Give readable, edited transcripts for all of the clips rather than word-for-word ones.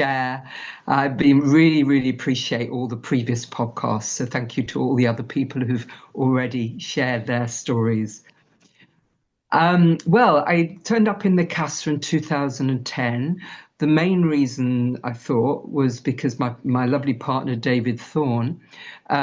share. I've been really appreciate all the previous podcasts. So thank you to all the other people who've already shared their stories. Well, I turned up in the Casa in 2010. The main reason I thought was because my lovely partner, David Thorne, he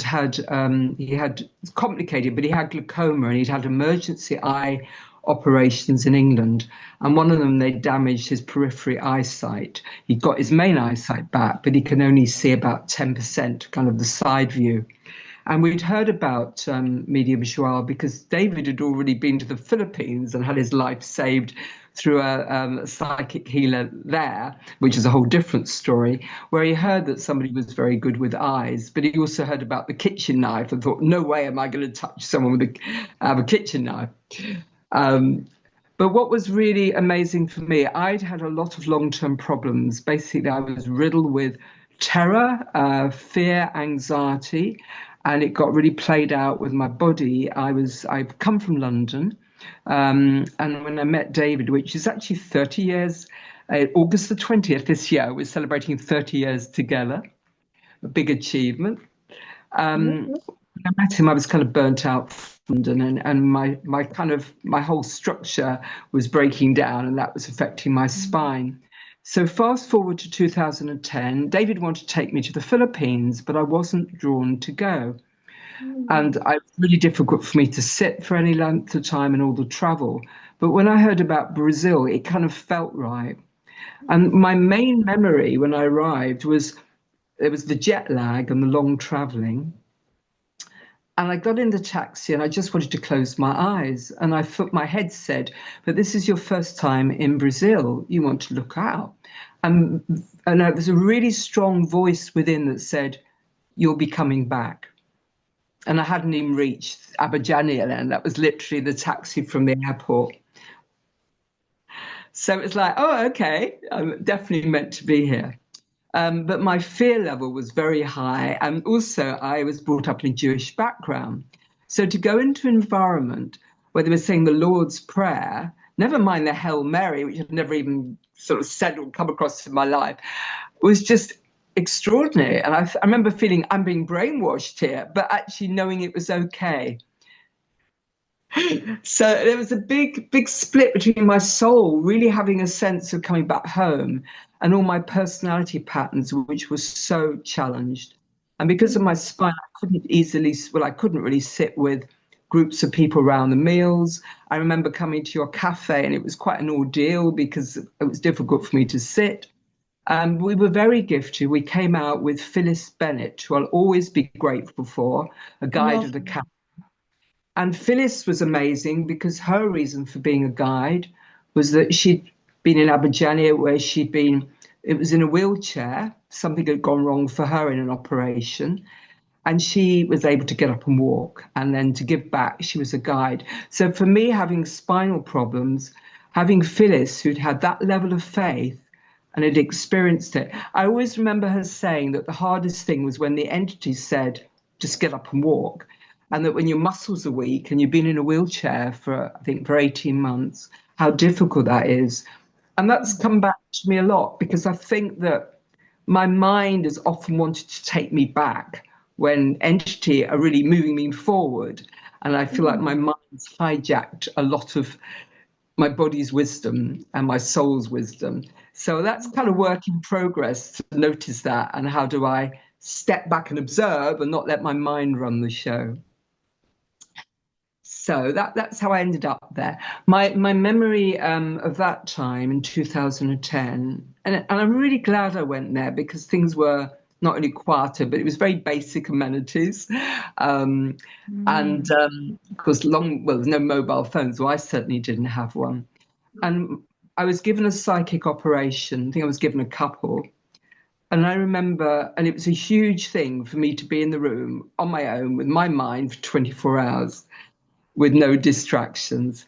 had, it's complicated, but he had glaucoma and he'd had emergency eye operations in England. And one of them, they damaged his periphery eyesight. He got his main eyesight back, but he can only see about 10%, kind of the side view. And we'd heard about medium joie because David had already been to the Philippines and had his life saved through a psychic healer there, which is a whole different story, where he heard that somebody was very good with eyes, but he also heard about the kitchen knife and thought, no way am I going to touch someone with a kitchen knife. But what was really amazing for me, I'd had a lot of long-term problems. Basically, I was riddled with terror, fear, anxiety, and it got really played out with my body. I've come from London, and when I met David, which is actually 30 years, August the 20th this year, we're celebrating 30 years together, a big achievement. When I met him, I was kind of burnt out from London, and my whole structure was breaking down, and that was affecting my spine. So fast forward to 2010, David wanted to take me to the Philippines, but I wasn't drawn to go. And it was really difficult for me to sit for any length of time and all the travel. But when I heard about Brazil, it kind of felt right. And my main memory when I arrived was it was the jet lag and the long traveling. And I got in the taxi and I just wanted to close my eyes. And my head said, but this is your first time in Brazil. You want to look out. And there was a really strong voice within that said, you'll be coming back. And I hadn't even reached Abidjan then. That was literally the taxi from the airport. So it's like, oh, okay, I'm definitely meant to be here. But my fear level was very high. And also, I was brought up in a Jewish background. So to go into an environment where they were saying the Lord's Prayer, never mind the Hail Mary, which I've never even sort of said or come across in my life, was just extraordinary. And I remember feeling I'm being brainwashed here, but actually knowing it was okay. So there was a big split between my soul really having a sense of coming back home and all my personality patterns, which was so challenged. And because of my spine, I couldn't really sit with groups of people around the meals. I remember coming to your cafe and it was quite an ordeal because it was difficult for me to sit. We were very gifted. We came out with Phyllis Bennett, who I'll always be grateful for, a guide of the cafe. And Phyllis was amazing because her reason for being a guide was that she'd been in Abidjan where it was in a wheelchair. Something had gone wrong for her in an operation. And she was able to get up and walk. And then to give back, she was a guide. So for me, having spinal problems, having Phyllis, who'd had that level of faith and had experienced it, I always remember her saying that the hardest thing was when the entity said, just get up and walk. And that when your muscles are weak and you've been in a wheelchair for 18 months, how difficult that is. And that's come back to me a lot because I think that my mind has often wanted to take me back when entity are really moving me forward. And I feel like my mind's hijacked a lot of my body's wisdom and my soul's wisdom. So that's kind of work in progress to notice that. And how do I step back and observe and not let my mind run the show? So that's how I ended up there. My memory of that time in 2010, and I'm really glad I went there because things were not only quieter, but it was very basic amenities. And of course, there's no mobile phones, so I certainly didn't have one. And I was given a psychic operation. I think I was given a couple. And I remember, and it was a huge thing for me to be in the room on my own with my mind for 24 hours with no distractions.